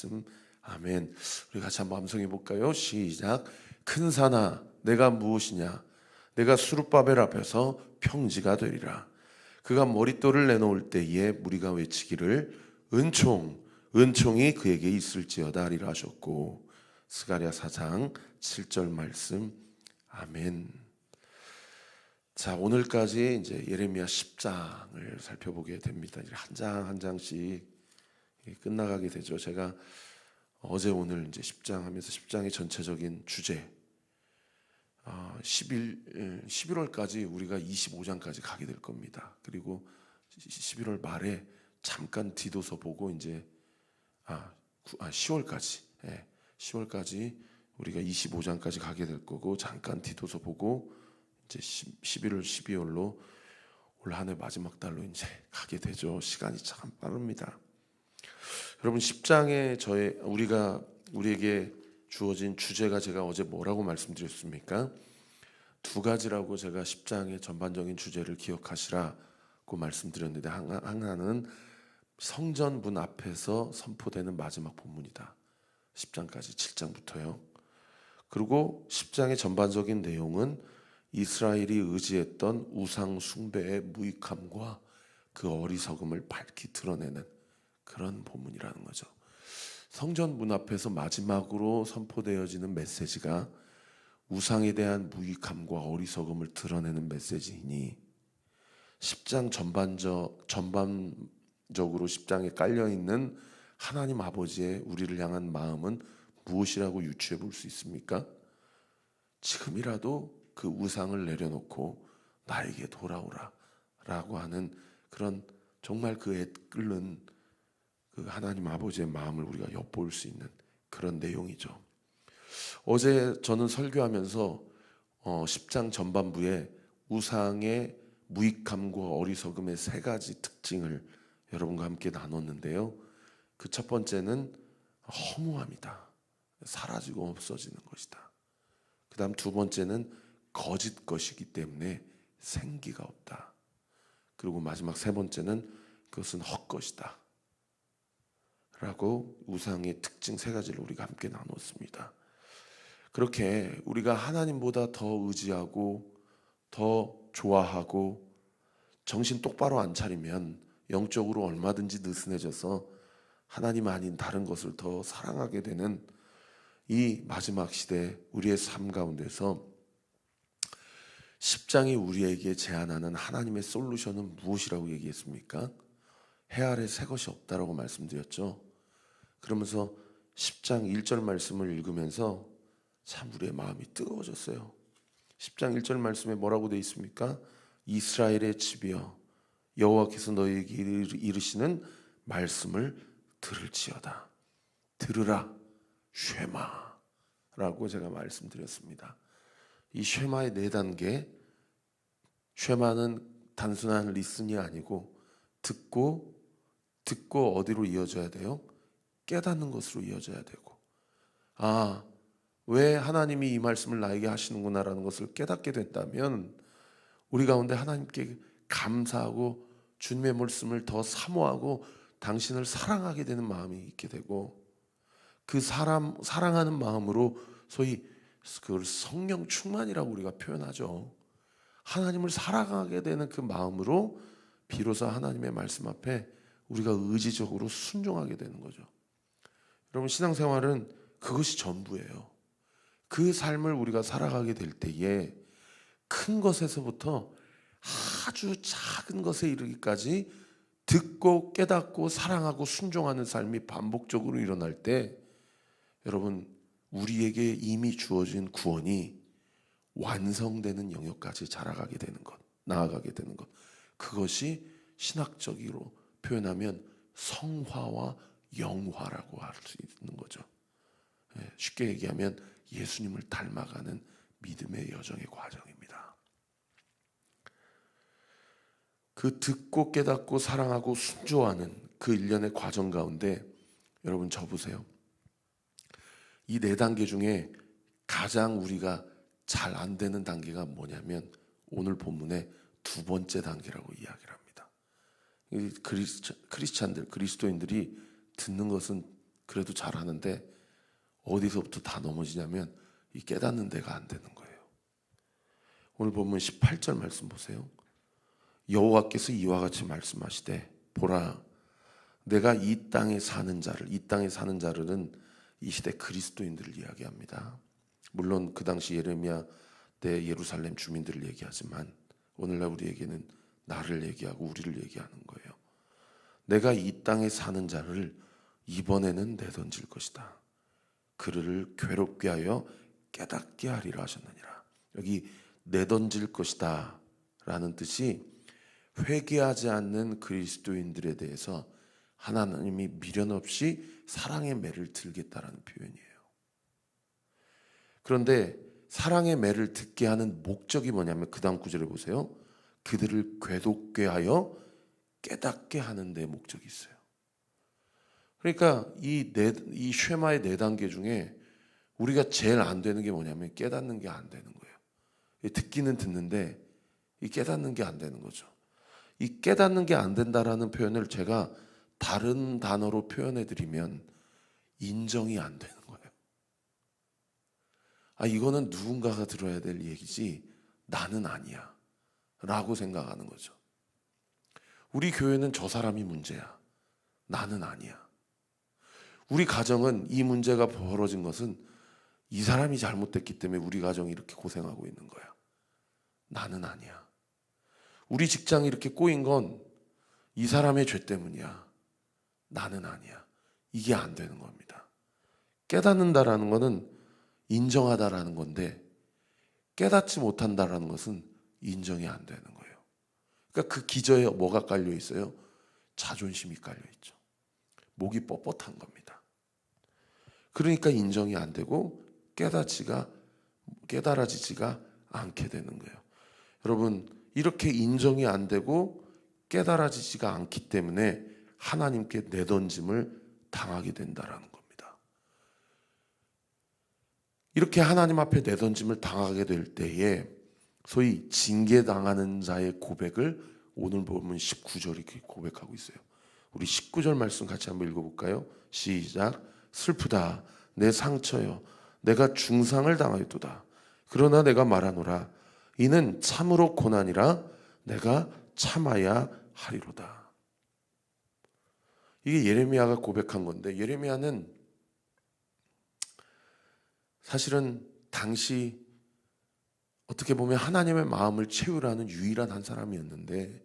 말씀. 아멘. 우리 같이 한번 암송해 볼까요? 시작. 큰 산아 내가 무엇이냐, 내가 수룹바벨 앞에서 평지가 되리라. 그가 머릿돌을 내놓을 때에 무리가 외치기를 은총 은총이 그에게 있을지어다 하리라 하셨고, 스가랴 4장 7절 말씀. 아멘. 자, 오늘까지 이제 예레미야 10장을 살펴보게 됩니다. 한 장 한 장씩 끝나가게 되죠. 제가 어제 오늘 이제 10장 하면서 10장의 전체적인 주제, 11월까지 우리가 25장까지 가게 될 겁니다. 그리고 11월 말에 잠깐 뒤도서 보고 이제 10월까지 10월까지 우리가 25장까지 가게 될 거고, 잠깐 뒤도서 보고 이제 11월 12월로 올 한 해 마지막 달로 이제 가게 되죠. 시간이 참 빠릅니다. 여러분 10장에 우리에게 주어진 주제가 제가 어제 뭐라고 말씀드렸습니까? 두 가지라고 제가 10장의 전반적인 주제를 기억하시라고 말씀드렸는데, 하나는 성전 문 앞에서 선포되는 마지막 본문이다. 10장까지 7장부터요. 그리고 10장의 전반적인 내용은 이스라엘이 의지했던 우상 숭배의 무익함과 그 어리석음을 밝히 드러내는 그런 본문이라는 거죠. 성전 문 앞에서 마지막으로 선포되어지는 메시지가 우상에 대한 무익함과 어리석음을 드러내는 메시지이니, 10장 전반적으로 10장에 깔려있는 하나님 아버지의 우리를 향한 마음은 무엇이라고 유추해 볼 수 있습니까? 지금이라도 그 우상을 내려놓고 나에게 돌아오라 라고 하는 그런 정말 그에 끓는 그 하나님 아버지의 마음을 우리가 엿볼 수 있는 그런 내용이죠. 어제 저는 설교하면서 10장 전반부에 우상의 무익함과 어리석음의 세 가지 특징을 여러분과 함께 나눴는데요. 그 첫 번째는 허무함이다. 사라지고 없어지는 것이다. 그 다음 두 번째는 거짓 것이기 때문에 생기가 없다. 그리고 마지막 세 번째는 그것은 헛것이다 라고 우상의 특징 세 가지를 우리가 함께 나눴습니다. 그렇게 우리가 하나님보다 더 의지하고 더 좋아하고 정신 똑바로 안 차리면 영적으로 얼마든지 느슨해져서 하나님 아닌 다른 것을 더 사랑하게 되는 이 마지막 시대 우리의 삶 가운데서 10장이 우리에게 제안하는 하나님의 솔루션은 무엇이라고 얘기했습니까? 해 아래 새 것이 없다라고 말씀드렸죠. 그러면서 10장 1절 말씀을 읽으면서 참 우리의 마음이 뜨거워졌어요. 10장 1절 말씀에 뭐라고 되어 있습니까? 이스라엘의 집이여 여호와께서 너희에게 이르시는 말씀을 들을지어다. 들으라 쉐마라고 제가 말씀드렸습니다. 이 쉐마의 4단계, 쉐마는 단순한 리슨이 아니고 듣고 어디로 이어져야 돼요? 깨닫는 것으로 이어져야 되고, 왜 하나님이 이 말씀을 나에게 하시는구나라는 것을 깨닫게 됐다면 우리 가운데 하나님께 감사하고 주님의 말씀을 더 사모하고 당신을 사랑하게 되는 마음이 있게 되고, 그 사랑하는 마음으로 소위 그걸 성령 충만이라고 우리가 표현하죠. 하나님을 사랑하게 되는 그 마음으로 비로소 하나님의 말씀 앞에 우리가 의지적으로 순종하게 되는 거죠. 여러분 신앙생활은 그것이 전부예요. 그 삶을 우리가 살아가게 될 때에 큰 것에서부터 아주 작은 것에 이르기까지 듣고 깨닫고 사랑하고 순종하는 삶이 반복적으로 일어날 때, 여러분 우리에게 이미 주어진 구원이 완성되는 영역까지 자라가게 되는 것, 나아가게 되는 것, 그것이 신학적으로 표현하면 성화와 영화라고 할 수 있는 거죠. 쉽게 얘기하면 예수님을 닮아가는 믿음의 여정의 과정입니다. 그 듣고 깨닫고 사랑하고 순종하는 그 일련의 과정 가운데 여러분 저 보세요. 이 4단계 중에 가장 우리가 잘 안 되는 단계가 뭐냐면 오늘 본문의 두 번째 단계라고 이야기를 합니다. 크리스찬들, 그리스도인들이 듣는 것은 그래도 잘하는데 어디서부터 다 넘어지냐면 이 깨닫는 데가 안 되는 거예요. 오늘 보면 18절 말씀 보세요. 여호와께서 이와 같이 말씀하시되 보라 내가 이 땅에 사는 자를, 이 땅에 사는 자들은 이 시대 그리스도인들을 이야기합니다. 물론 그 당시 예레미야 때 예루살렘 주민들을 얘기하지만 오늘날 우리에게는 나를 얘기하고 우리를 얘기하는 거예요. 내가 이 땅에 사는 자를 이번에는 내던질 것이다. 그를 괴롭게 하여 깨닫게 하리라 하셨느니라. 여기 내던질 것이다 라는 뜻이 회개하지 않는 그리스도인들에 대해서 하나님이 미련 없이 사랑의 매를 들겠다라는 표현이에요. 그런데 사랑의 매를 듣게 하는 목적이 뭐냐면 그 다음 구절에 보세요. 그들을 괴롭게 하여 깨닫게 하는 데 목적이 있어요. 그러니까 이 쉐마의 4단계 중에 우리가 제일 안 되는 게 뭐냐면 깨닫는 게 안 되는 거예요. 듣기는 듣는데 이 깨닫는 게 안 되는 거죠. 이 깨닫는 게 안 된다라는 표현을 제가 다른 단어로 표현해 드리면 인정이 안 되는 거예요. 이거는 누군가가 들어야 될 얘기지 나는 아니야 라고 생각하는 거죠. 우리 교회는 저 사람이 문제야. 나는 아니야. 우리 가정은 이 문제가 벌어진 것은 이 사람이 잘못됐기 때문에 우리 가정이 이렇게 고생하고 있는 거야. 나는 아니야. 우리 직장이 이렇게 꼬인 건 이 사람의 죄 때문이야. 나는 아니야. 이게 안 되는 겁니다. 깨닫는다라는 것은 인정하다라는 건데 깨닫지 못한다라는 것은 인정이 안 되는 거예요. 그러니까 그 기저에 뭐가 깔려 있어요? 자존심이 깔려 있죠. 목이 뻣뻣한 겁니다. 그러니까 인정이 안 되고 깨달아지지가 않게 되는 거예요. 여러분, 이렇게 인정이 안 되고 깨달아지지가 않기 때문에 하나님께 내던짐을 당하게 된다라는 겁니다. 이렇게 하나님 앞에 내던짐을 당하게 될 때에 소위 징계당하는 자의 고백을 오늘 보면 19절이 이렇게 고백하고 있어요. 우리 19절 말씀 같이 한번 읽어볼까요? 시작. 슬프다 내 상처여 내가 중상을 당하였도다. 그러나 내가 말하노라 이는 참으로 고난이라 내가 참아야 하리로다. 이게 예레미야가 고백한 건데 예레미야는 사실은 당시 어떻게 보면 하나님의 마음을 채우라는 유일한 한 사람이었는데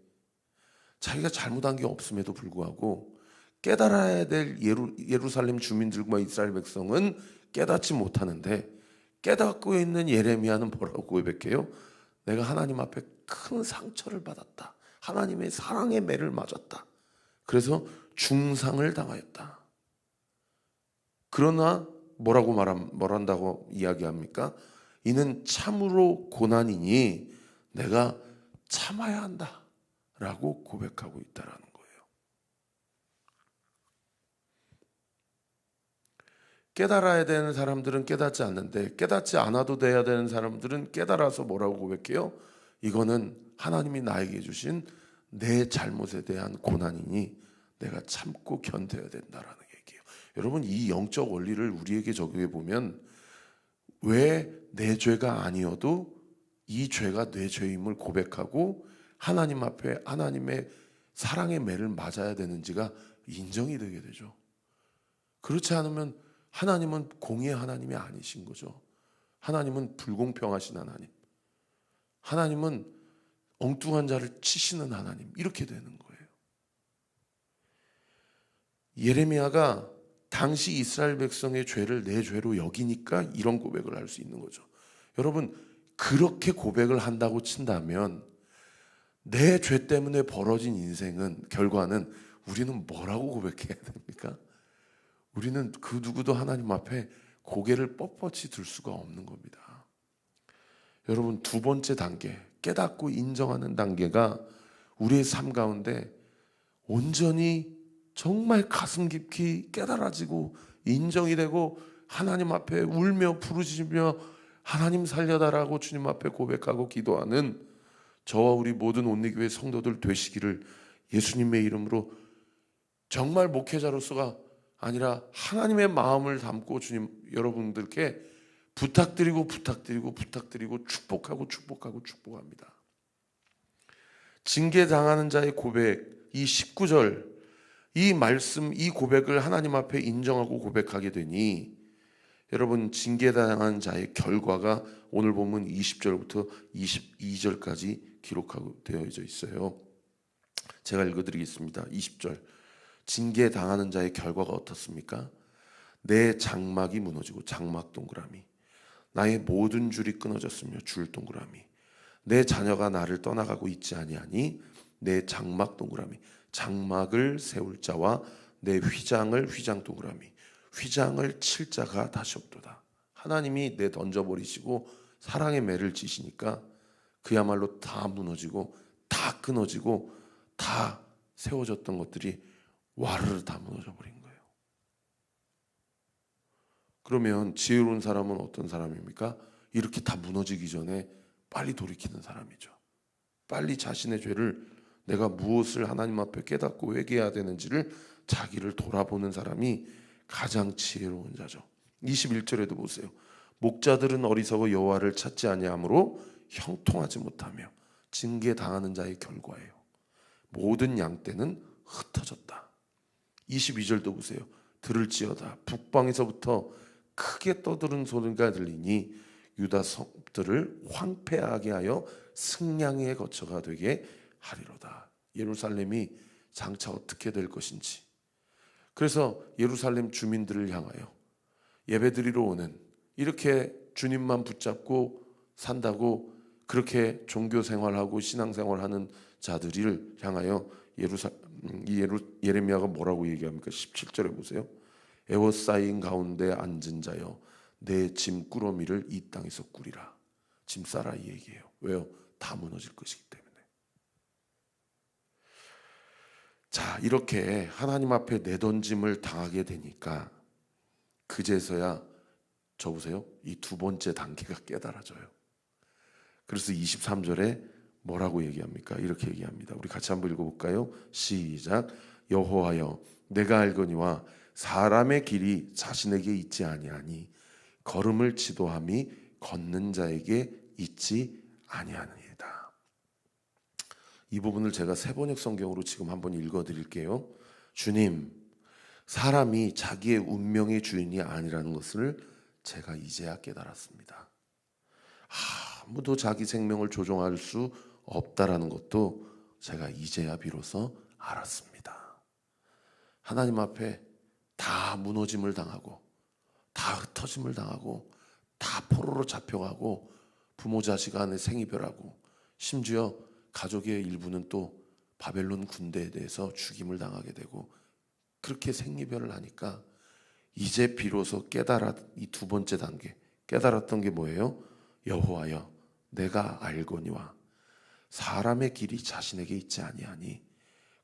자기가 잘못한 게 없음에도 불구하고 깨달아야 될 예루살렘 주민들과 이스라엘 백성은 깨닫지 못하는데 깨닫고 있는 예레미야는 뭐라고 고백해요? 내가 하나님 앞에 큰 상처를 받았다. 하나님의 사랑의 매를 맞았다. 그래서 중상을 당하였다. 그러나 뭐란다고 이야기합니까? 이는 참으로 고난이니 내가 참아야 한다 라고 고백하고 있다라는 거예요. 깨달아야 되는 사람들은 깨닫지 않는데 깨닫지 않아도 돼야 되는 사람들은 깨달아서 뭐라고 고백해요? 이거는 하나님이 나에게 주신 내 잘못에 대한 고난이니 내가 참고 견뎌야 된다라는 얘기예요. 여러분, 이 영적 원리를 우리에게 적용해 보면 왜 내 죄가 아니어도 이 죄가 내 죄임을 고백하고 하나님 앞에 하나님의 사랑의 매를 맞아야 되는지가 인정이 되게 되죠. 그렇지 않으면 하나님은 공의의 하나님이 아니신 거죠. 하나님은 불공평하신 하나님. 하나님은 엉뚱한 자를 치시는 하나님. 이렇게 되는 거예요. 예레미야가 당시 이스라엘 백성의 죄를 내 죄로 여기니까 이런 고백을 할 수 있는 거죠. 여러분, 그렇게 고백을 한다고 친다면 내 죄 때문에 벌어진 인생은 결과는 우리는 뭐라고 고백해야 됩니까? 우리는 그 누구도 하나님 앞에 고개를 뻣뻣이 들 수가 없는 겁니다. 여러분, 두 번째 단계, 깨닫고 인정하는 단계가 우리의 삶 가운데 온전히 정말 가슴 깊이 깨달아지고 인정이 되고 하나님 앞에 울며 부르짖으며 하나님 살려달라고 주님 앞에 고백하고 기도하는 저와 우리 모든 온리교회 성도들 되시기를 예수님의 이름으로 정말 목회자로서가 아니라 하나님의 마음을 담고 주님 여러분들께 부탁드리고 축복하고 축복합니다. 징계당하는 자의 고백, 이 19절, 이 말씀, 이 고백을 하나님 앞에 인정하고 고백하게 되니 여러분, 징계당한 자의 결과가 오늘 보면 20절부터 22절까지 기록하고 되어져 있어요. 제가 읽어드리겠습니다. 20절, 징계당하는 자의 결과가 어떻습니까? 내 장막이 무너지고, 장막 동그라미, 나의 모든 줄이 끊어졌으며, 줄 동그라미, 내 자녀가 나를 떠나가고 있지 아니하니, 내 장막 동그라미, 장막을 세울 자와 내 휘장을, 휘장 동그라미, 휘장을 칠 자가 다시 없도다. 하나님이 내 던져버리시고 사랑의 매를 지시니까 그야말로 다 무너지고 다 끊어지고 다 세워졌던 것들이 와르르 다 무너져 버린 거예요. 그러면 지혜로운 사람은 어떤 사람입니까? 이렇게 다 무너지기 전에 빨리 돌이키는 사람이죠. 빨리 자신의 죄를, 내가 무엇을 하나님 앞에 깨닫고 회개해야 되는지를 자기를 돌아보는 사람이 가장 지혜로운 자죠. 21절에도 보세요. 목자들은 어리석어 여호와를 찾지 아니하므로 형통하지 못하며, 징계당하는 자의 결과예요. 모든 양떼는 흩어졌다. 22절도 보세요. 들을지어다 북방에서부터 크게 떠드는 소리가 들리니 유다 성들을 황폐하게 하여 승량의 거처가 되게 하리로다. 예루살렘이 장차 어떻게 될 것인지, 그래서 예루살렘 주민들을 향하여 예배드리러 오는, 이렇게 주님만 붙잡고 산다고 그렇게 종교 생활하고 신앙 생활하는 자들을 향하여 예레미야가 뭐라고 얘기합니까? 17절에 보세요. 에워싸인 가운데 앉은 자여, 내 짐꾸러미를 이 땅에서 꾸리라. 짐 싸라, 이 얘기예요. 왜요? 다 무너질 것이기 때문에. 자, 이렇게 하나님 앞에 내던짐을 당하게 되니까 그제서야 저 보세요. 이 두 번째 단계가 깨달아져요. 그래서 23절에 뭐라고 얘기합니까? 이렇게 얘기합니다. 우리 같이 한번 읽어볼까요? 시작. 여호와여, 내가 알거니와 사람의 길이 자신에게 있지 아니하니 걸음을 지도함이 걷는 자에게 있지 아니하니이다. 이 부분을 제가 새번역 성경으로 지금 한번 읽어드릴게요. 주님, 사람이 자기의 운명의 주인이 아니라는 것을 제가 이제야 깨달았습니다. 아무도 자기 생명을 조종할 수 없다라는 것도 제가 이제야 비로소 알았습니다. 하나님 앞에 다 무너짐을 당하고, 다 흩어짐을 당하고, 다 포로로 잡혀가고, 부모 자식 간에 생이별하고, 심지어 가족의 일부는 또 바벨론 군대에 대해서 죽임을 당하게 되고, 그렇게 생이별을 하니까 이제 비로소 이 두 번째 단계 깨달았던 게 뭐예요? 여호와여, 내가 알거니와 사람의 길이 자신에게 있지 아니하니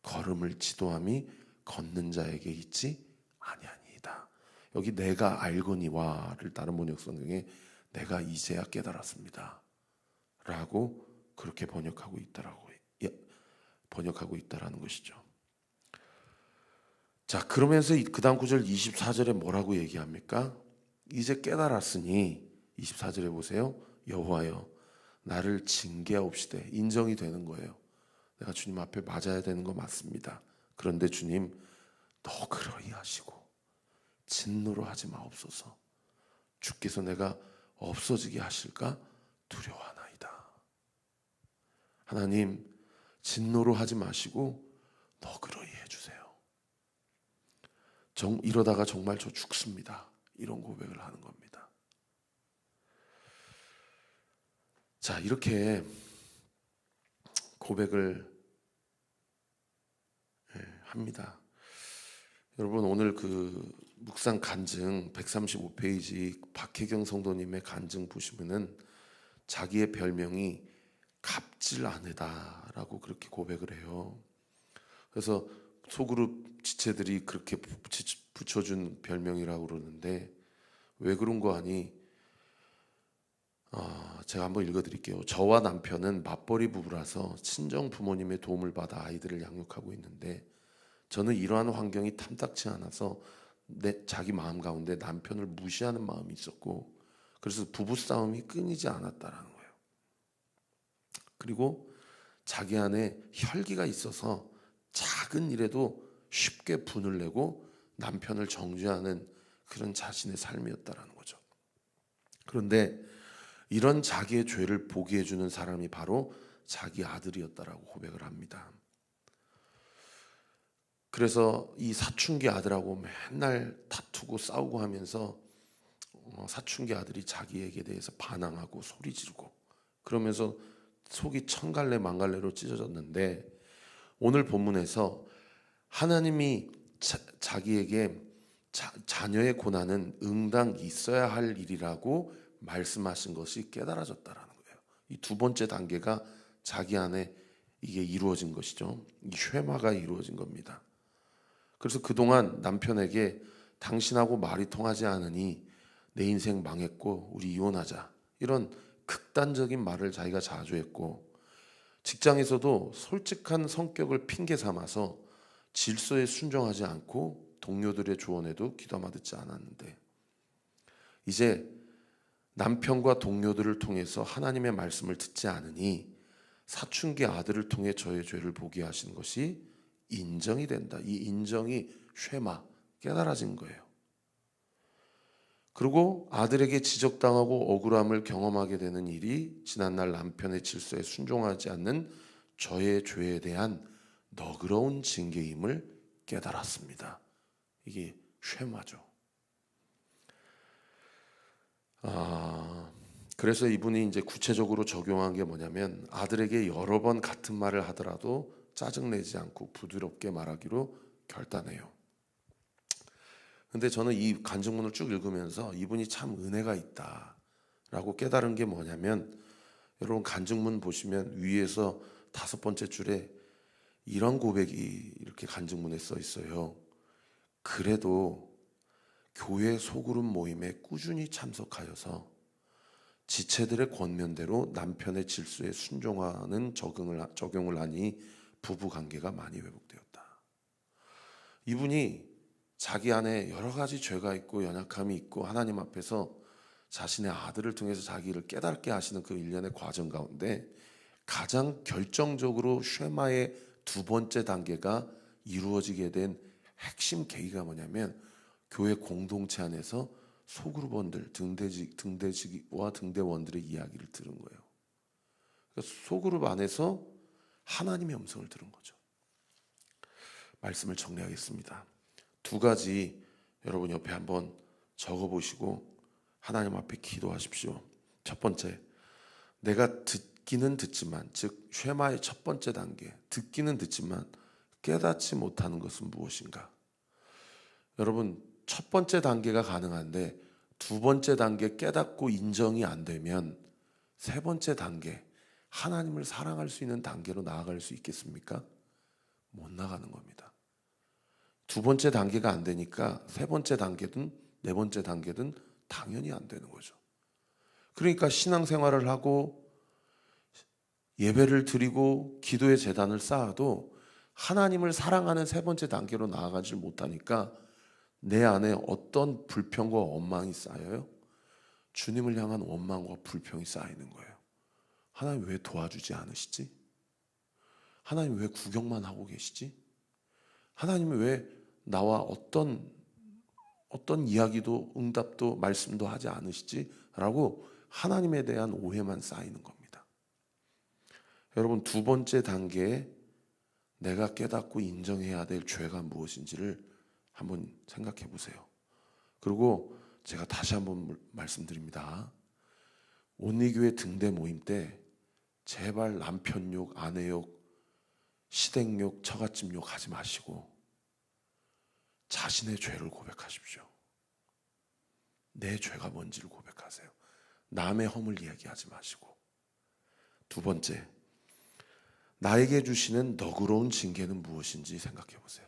걸음을 지도함이 걷는 자에게 있지 아니하니이다. 여기 내가 알거니와를 다른 번역 성경에 내가 이제야 깨달았습니다 라고 그렇게 번역하고 있다라는 것이죠. 자, 그러면서 그 다음 구절 24절에 뭐라고 얘기합니까? 이제 깨달았으니 24절에 보세요. 여호와여, 나를 징계하옵시되. 인정이 되는 거예요. 내가 주님 앞에 맞아야 되는 거 맞습니다. 그런데 주님, 너그러이 하시고 진노로 하지 마옵소서. 주께서 내가 없어지게 하실까 두려워하나이다. 하나님, 진노로 하지 마시고 너그러이 해주세요. 이러다가 정말 저 죽습니다. 이런 고백을 하는 겁니다. 자, 이렇게 고백을 합니다. 여러분, 오늘 그 묵상 간증 135페이지 박혜경 성도님의 간증 보시면은 자기의 별명이 갑질아내다라고 그렇게 고백을 해요. 그래서 소그룹 지체들이 그렇게 붙여준 별명이라고 그러는데, 왜 그런 거 아니? 제가 한번 읽어드릴게요. 저와 남편은 맞벌이 부부라서 친정 부모님의 도움을 받아 아이들을 양육하고 있는데, 저는 이러한 환경이 탐탁치 않아서 자기 마음 가운데 남편을 무시하는 마음이 있었고, 그래서 부부싸움이 끊이지 않았다라는 거예요. 그리고 자기 안에 혈기가 있어서 작은 일에도 쉽게 분을 내고 남편을 정죄하는 그런 자신의 삶이었다라는 거죠. 그런데 이런 자기의 죄를 보게 해주는 사람이 바로 자기 아들이었다라고 고백을 합니다. 그래서 이 사춘기 아들하고 맨날 다투고 싸우고 하면서 사춘기 아들이 자기에게 대해서 반항하고 소리 지르고 그러면서 속이 천갈래 만갈래로 찢어졌는데, 오늘 본문에서 하나님이 자기에게 자녀의 고난은 응당 있어야 할 일이라고 말씀하신 것이 깨달아졌다라는 거예요. 이 두 번째 단계가 자기 안에 이게 이루어진 것이죠. 이 쉐마가 이루어진 겁니다. 그래서 그동안 남편에게 당신하고 말이 통하지 않으니 내 인생 망했고 우리 이혼하자, 이런 극단적인 말을 자기가 자주 했고, 직장에서도 솔직한 성격을 핑계 삼아서 질서에 순종하지 않고 동료들의 조언에도 귀담아 듣지 않았는데, 이제 남편과 동료들을 통해서 하나님의 말씀을 듣지 않으니 사춘기 아들을 통해 저의 죄를 보게 하신 것이 인정이 된다. 이 인정이 쉐마, 깨달아진 거예요. 그리고 아들에게 지적당하고 억울함을 경험하게 되는 일이 지난날 남편의 질서에 순종하지 않는 저의 죄에 대한 너그러운 징계임을 깨달았습니다. 이게 쉐마죠. 그래서 이분이 이제 구체적으로 적용한 게 뭐냐면, 아들에게 여러 번 같은 말을 하더라도 짜증내지 않고 부드럽게 말하기로 결단해요. 근데 저는 이 간증문을 쭉 읽으면서 이분이 참 은혜가 있다라고 깨달은 게 뭐냐면, 여러분 간증문 보시면 위에서 5번째 줄에 이런 고백이 이렇게 간증문에 써 있어요. 그래도 교회 소그룹 모임에 꾸준히 참석하여서 지체들의 권면대로 남편의 질서에 순종하는 적용을 하니 부부 관계가 많이 회복되었다. 이분이 자기 안에 여러 가지 죄가 있고 연약함이 있고 하나님 앞에서 자신의 아들을 통해서 자기를 깨닫게 하시는 그 일련의 과정 가운데 가장 결정적으로 쉐마의 두 번째 단계가 이루어지게 된 핵심 계기가 뭐냐면, 교회 공동체 안에서 소그룹원들, 등대직과 등대원들의 이야기를 들은 거예요. 그러니까 소그룹 안에서 하나님의 음성을 들은 거죠. 말씀을 정리하겠습니다. 두 가지 여러분 옆에 한번 적어보시고 하나님 앞에 기도하십시오. 첫 번째, 내가 듣기는 듣지만, 즉 쉐마의 첫 번째 단계, 듣기는 듣지만 깨닫지 못하는 것은 무엇인가? 여러분, 첫 번째 단계가 가능한데 두 번째 단계 깨닫고 인정이 안 되면 세 번째 단계, 하나님을 사랑할 수 있는 단계로 나아갈 수 있겠습니까? 못 나가는 겁니다. 두 번째 단계가 안 되니까 세 번째 단계든 네 번째 단계든 당연히 안 되는 거죠. 그러니까 신앙생활을 하고 예배를 드리고 기도의 제단을 쌓아도 하나님을 사랑하는 세 번째 단계로 나아가지 못하니까 내 안에 어떤 불평과 원망이 쌓여요? 주님을 향한 원망과 불평이 쌓이는 거예요. 하나님 왜 도와주지 않으시지? 하나님 왜 구경만 하고 계시지? 하나님 왜 나와 어떤 이야기도 응답도 말씀도 하지 않으시지? 라고 하나님에 대한 오해만 쌓이는 겁니다. 여러분, 두 번째 단계에 내가 깨닫고 인정해야 될 죄가 무엇인지를 한번 생각해 보세요. 그리고 제가 다시 한번 말씀드립니다. 온리교회 등대 모임 때 제발 남편 욕, 아내 욕, 시댁 욕, 처갓집 욕 하지 마시고 자신의 죄를 고백하십시오. 내 죄가 뭔지를 고백하세요. 남의 허물 이야기하지 마시고. 두 번째, 나에게 주시는 너그러운 징계는 무엇인지 생각해 보세요.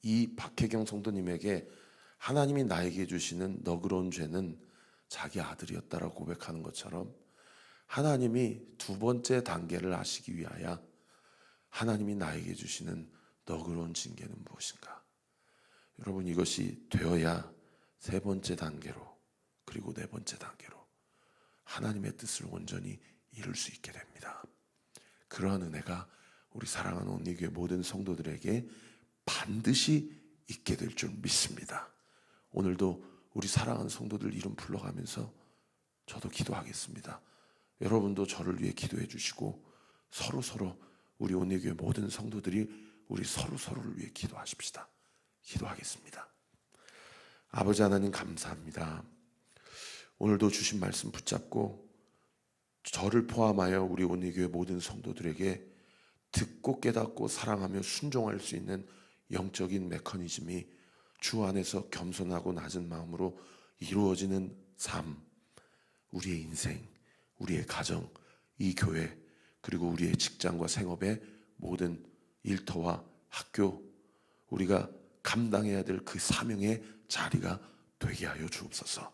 이 박혜경 성도님에게 하나님이 나에게 주시는 너그러운 죄는 자기 아들이었다라고 고백하는 것처럼, 하나님이 두 번째 단계를 아시기 위하여 하나님이 나에게 주시는 너그러운 징계는 무엇인가? 여러분, 이것이 되어야 세 번째 단계로, 그리고 네 번째 단계로 하나님의 뜻을 온전히 이룰 수 있게 됩니다. 그러한 은혜가 우리 사랑하는 온리교회 모든 성도들에게 반드시 있게 될 줄 믿습니다. 오늘도 우리 사랑하는 성도들 이름 불러가면서 저도 기도하겠습니다. 여러분도 저를 위해 기도해 주시고 서로 우리 온리교회 모든 성도들이 우리 서로를 위해 기도하십시다. 기도하겠습니다. 아버지 하나님, 감사합니다. 오늘도 주신 말씀 붙잡고 저를 포함하여 우리 온리교회 모든 성도들에게 듣고 깨닫고 사랑하며 순종할 수 있는 영적인 메커니즘이 주 안에서 겸손하고 낮은 마음으로 이루어지는 삶, 우리의 인생, 우리의 가정, 이 교회, 그리고 우리의 직장과 생업의 모든 일터와 학교, 우리가 감당해야 될 그 사명의 자리가 되게 하여 주옵소서.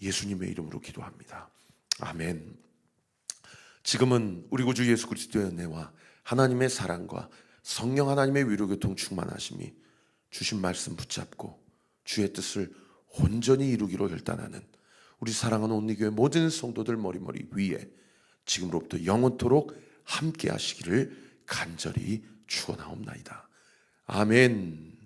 예수님의 이름으로 기도합니다. 아멘. 지금은 우리 구주 예수 그리스도의 은혜와 하나님의 사랑과 성령 하나님의 위로교통 충만하심이 주신 말씀 붙잡고 주의 뜻을 온전히 이루기로 결단하는 우리 사랑하는 온리교회 모든 성도들 머리머리 위에 지금으로부터 영원토록 함께 하시기를 간절히 축원하옵나이다. 아멘.